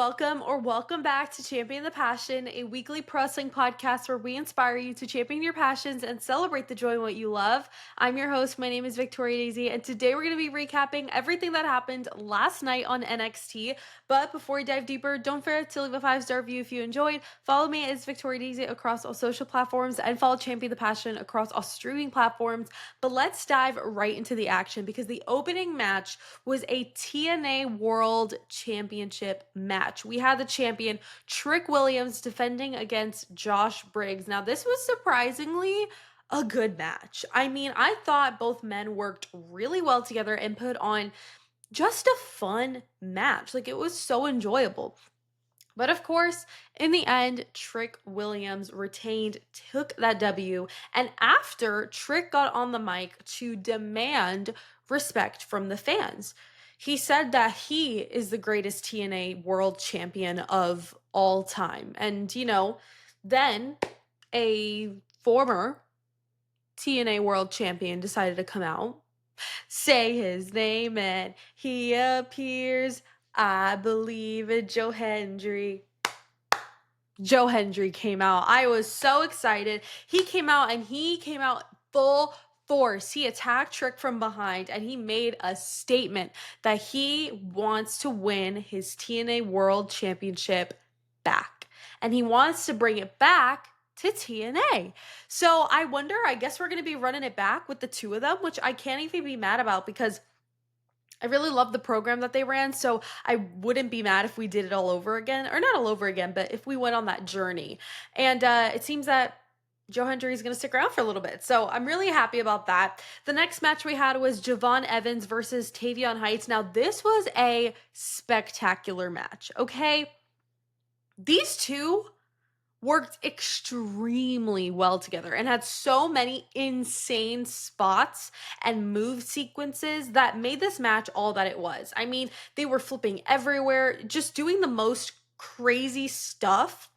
welcome back to Champion the Passion, a weekly pro wrestling podcast where we inspire you to champion your passions and celebrate the joy in what you love. I'm your host. My name is Victoria Daisy, and today we're going to be recapping everything that happened last night on NXT. But before we dive deeper, don't forget to leave a 5-star review if you enjoyed. Follow me as Victoria Daisy across all social platforms and follow Champion the Passion across all streaming platforms. But let's dive right into the action because the opening match was a TNA World Championship match. We had the champion Trick Williams defending against Josh Briggs. Now, this was surprisingly a good match. I mean, I thought both men worked really well together and put on just a fun match. Like, it was so enjoyable. But of course, in the end, Trick Williams retained, took that W. And after Trick got on the mic to demand respect from the fans, he said that he is the greatest TNA world champion of all time. And, then a former TNA world champion decided to come out, say his name, and he appears. I believe in Joe Hendry. Joe Hendry came out. I was so excited. He came out full force. He attacked Trick from behind and he made a statement that he wants to win his TNA World Championship back. And he wants to bring it back to TNA. So I guess we're going to be running it back with the two of them, which I can't even be mad about because I really love the program that they ran, so I wouldn't be mad if we did it all over again. Or not all over again, but if we went on that journey. And it seems that Joe Hendry is going to stick around for a little bit. So I'm really happy about that. The next match we had was Javon Evans versus Tavion Heights. Now, this was a spectacular match, okay? These two worked extremely well together and had so many insane spots and move sequences that made this match all that it was. I mean, they were flipping everywhere, just doing the most crazy stuff.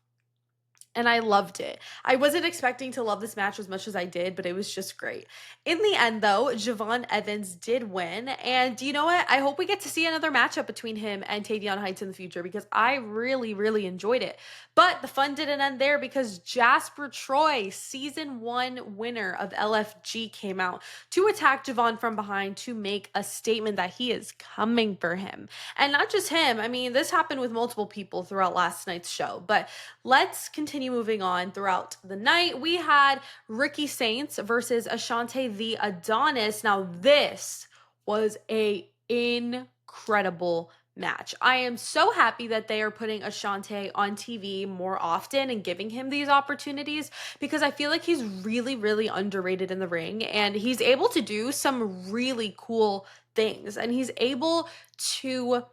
And I loved it. I wasn't expecting to love this match as much as I did, but it was just great. In the end, though, Javon Evans did win. And you know what? I hope we get to see another matchup between him and Tavion Heights in the future because I really, really enjoyed it. But the fun didn't end there because Jasper Troy, season 1 winner of LFG, came out to attack Javon from behind to make a statement that he is coming for him. And not just him. I mean, this happened with multiple people throughout last night's show. But let's continue moving on throughout the night. We had Ricky Saints versus Ashante the Adonis. Now, this was a incredible match. I am so happy that they are putting Ashante on TV more often and giving him these opportunities because I feel like he's really, really underrated in the ring and he's able to do some really cool things and he's able to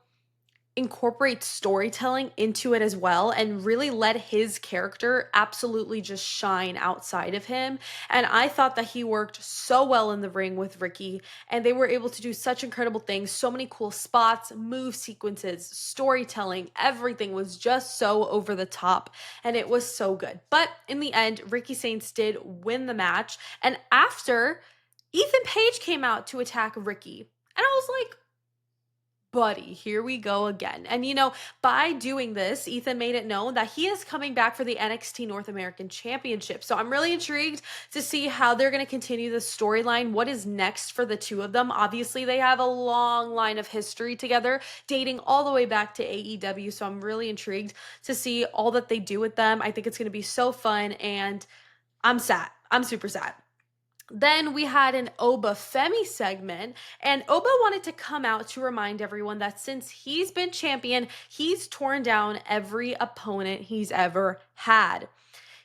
incorporate storytelling into it as well and really let his character absolutely just shine outside of him. And I thought that he worked so well in the ring with Ricky and they were able to do such incredible things, so many cool spots, move sequences, storytelling, everything was just so over the top and it was so good. But in the end, Ricky Saints did win the match and after Ethan Page came out to attack Ricky and I was like, buddy, here we go again. And by doing this, Ethan made it known that he is coming back for the NXT North American Championship. So I'm really intrigued to see how they're going to continue the storyline. What is next for the two of them? Obviously, they have a long line of history together, dating all the way back to AEW. So I'm really intrigued to see all that they do with them. I think it's going to be so fun and I'm sad. I'm super sad. Then we had an Oba Femi segment, and Oba wanted to come out to remind everyone that since he's been champion, he's torn down every opponent he's ever had.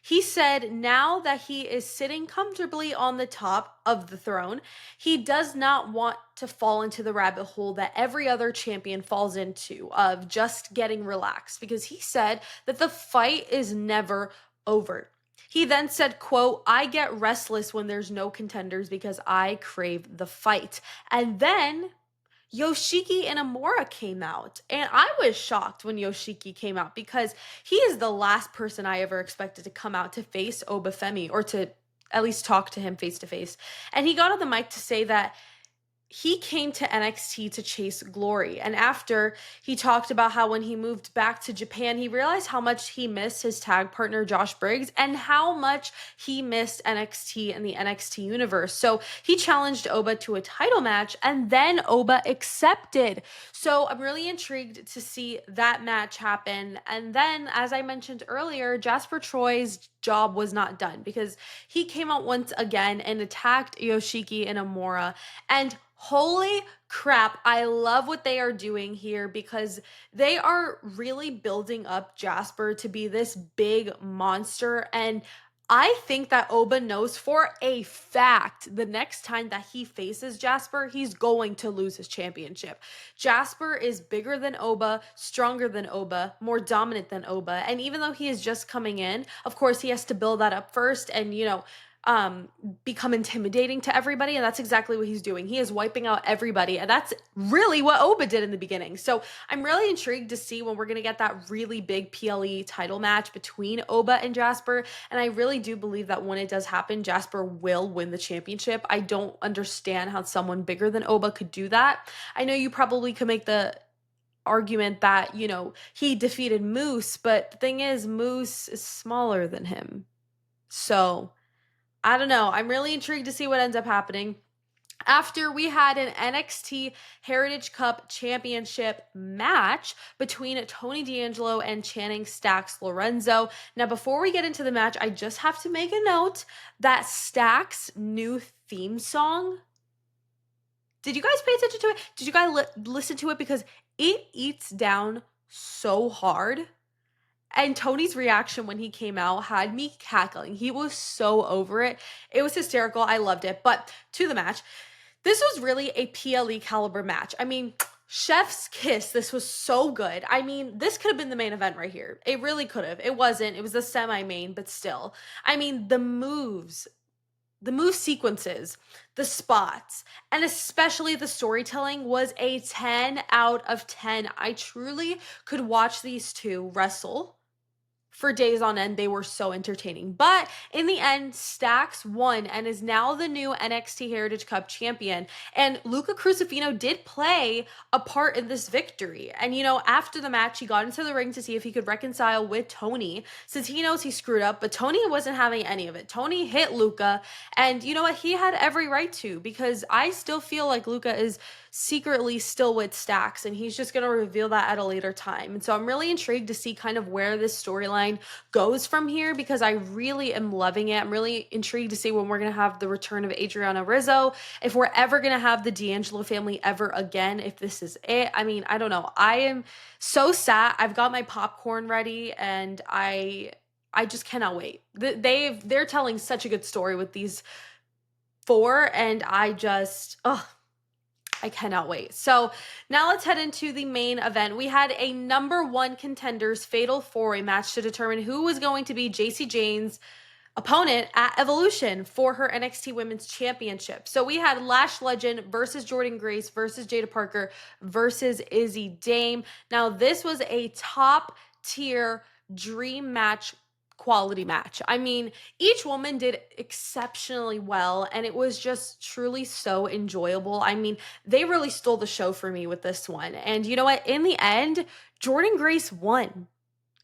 He said now that he is sitting comfortably on the top of the throne, he does not want to fall into the rabbit hole that every other champion falls into of just getting relaxed because he said that the fight is never over. He then said, quote, I get restless when there's no contenders because I crave the fight. And then Yoshiki Inamura came out. And I was shocked when Yoshiki came out because he is the last person I ever expected to come out to face Obafemi or to at least talk to him face to face. And he got on the mic to say that he came to NXT to chase glory. And after, he talked about how when he moved back to Japan, he realized how much he missed his tag partner, Josh Briggs, and how much he missed NXT and the NXT universe. So he challenged Oba to a title match, and then Oba accepted. So I'm really intrigued to see that match happen. And then, as I mentioned earlier, Jasper Troy's job was not done because he came out once again and attacked Yoshiki and Amora. And holy crap, I love what they are doing here because they are really building up Jasper to be this big monster. And I think that Oba knows for a fact the next time that he faces Jasper, he's going to lose his championship. Jasper is bigger than Oba, stronger than Oba, more dominant than Oba. And even though he is just coming in, of course, he has to build that up first and, become intimidating to everybody, and that's exactly what he's doing. He is wiping out everybody, and that's really what Oba did in the beginning. So I'm really intrigued to see when we're going to get that really big PLE title match between Oba and Jasper, and I really do believe that when it does happen, Jasper will win the championship. I don't understand how someone bigger than Oba could do that. I know you probably could make the argument that, he defeated Moose, but the thing is, Moose is smaller than him. So I don't know. I'm really intrigued to see what ends up happening. After we had an NXT Heritage Cup Championship match between Tony D'Angelo and Channing Stacks Lorenzo. Now, before we get into the match, I just have to make a note that Stacks' new theme song. Did you guys pay attention to it? Did you guys listen to it? Because it eats down so hard. And Tony's reaction when he came out had me cackling. He was so over it. It was hysterical. I loved it. But to the match, this was really a PLE caliber match. I mean, chef's kiss. This was so good. I mean, this could have been the main event right here. It really could have. It wasn't. It was the semi-main, but still. I mean, the move sequences, the spots, and especially the storytelling was a 10 out of 10. I truly could watch these two wrestle for days on end. They were so entertaining. But in the end, Stacks won and is now the new NXT Heritage Cup champion. And Luca Crucifino did play a part in this victory. And, after the match, he got into the ring to see if he could reconcile with Tony, since he knows he screwed up. But Tony wasn't having any of it. Tony hit Luca. And you know what? He had every right to, because I still feel like Luca is secretly still with Stacks, and he's just going to reveal that at a later time. And so I'm really intrigued to see kind of where this storyline goes from here, because I really am loving it. I'm really intrigued to see when we're going to have the return of Adriana Rizzo, if we're ever going to have the D'Angelo family ever again, if this is it. I mean, I don't know. I am so sad. I've got my popcorn ready, and I just cannot wait. They're telling such a good story with these four, and I cannot wait. So now let's head into the main event. We had a number one contenders fatal four-way match to determine who was going to be JC Jane's opponent at Evolution for her NXT Women's Championship. So we had Lash Legend versus Jordynne Grace versus Jada Parker versus Izzy Dame. Now this was a top tier dream match, quality match. I mean, each woman did exceptionally well, and it was just truly so enjoyable. I mean, they really stole the show for me with this one. And you know what? In the end, Jordynne Grace won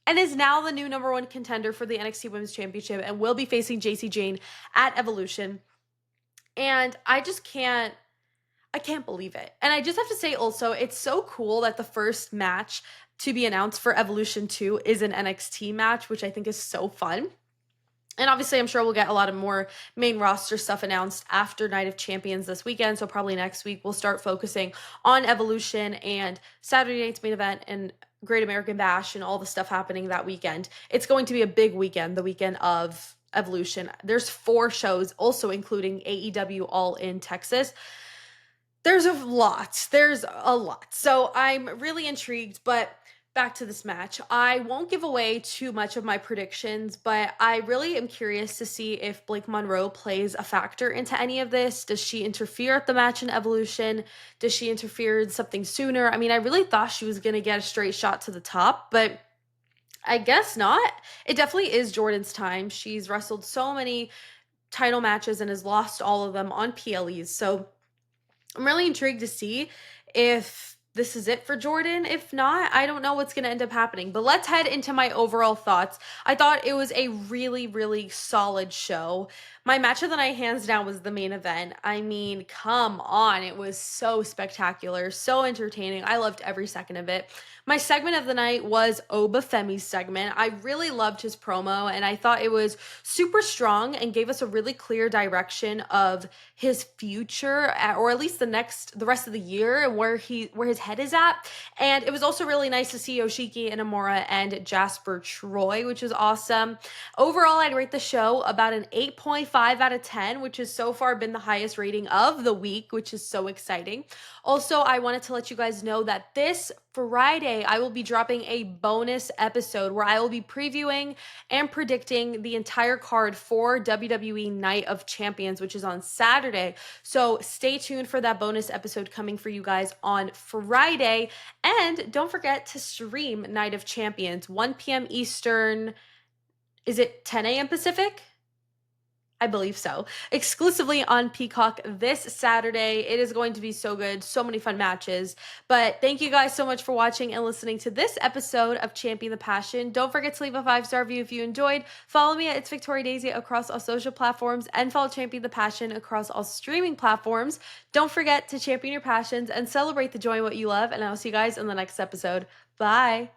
and is now the new number one contender for the NXT Women's Championship and will be facing JC Jane at Evolution. And I can't believe it. And I just have to say also, it's so cool that the first match to be announced for Evolution 2 is an NXT match, which I think is so fun. And obviously, I'm sure we'll get a lot of more main roster stuff announced after Night of Champions this weekend. So probably next week, we'll start focusing on Evolution and Saturday night's main event and Great American Bash and all the stuff happening that weekend. It's going to be a big weekend, the weekend of Evolution. There's 4 shows, also including AEW All in Texas. There's a lot. So I'm really intrigued, but back to this match. I won't give away too much of my predictions, but I really am curious to see if Blake Monroe plays a factor into any of this. Does she interfere at the match in Evolution? Does she interfere in something sooner? I mean, I really thought she was going to get a straight shot to the top, but I guess not. It definitely is Jordynne's time. She's wrestled so many title matches and has lost all of them on PLEs. So I'm really intrigued to see if this is it for Jordynne. If not, I don't know what's going to end up happening. But let's head into my overall thoughts. I thought it was a really, really solid show. My match of the night, hands down, was the main event. I mean, come on. It was so spectacular, so entertaining. I loved every second of it. My segment of the night was Obafemi's segment. I really loved his promo, and I thought it was super strong and gave us a really clear direction of his future, or at least the rest of the year, and where his head is at. And it was also really nice to see Yoshiki Inamura and Jasper Troy, which was awesome. Overall, I'd rate the show about an 8.5 out of 10, which has so far been the highest rating of the week, which is so exciting. Also, I wanted to let you guys know that this Friday, I will be dropping a bonus episode where I will be previewing and predicting the entire card for WWE Night of Champions, which is on Saturday. So stay tuned for that bonus episode coming for you guys on Friday. And don't forget to stream Night of Champions, 1 p.m. Eastern. Is it 10 a.m. Pacific? I believe so. Exclusively on Peacock this Saturday. It is going to be so good. So many fun matches. But thank you guys so much for watching and listening to this episode of Champion the Passion. Don't forget to leave a 5-star review if you enjoyed. Follow me at It's Victoria Daisy across all social platforms and follow Champion the Passion across all streaming platforms. Don't forget to champion your passions and celebrate the joy in what you love. And I'll see you guys in the next episode. Bye.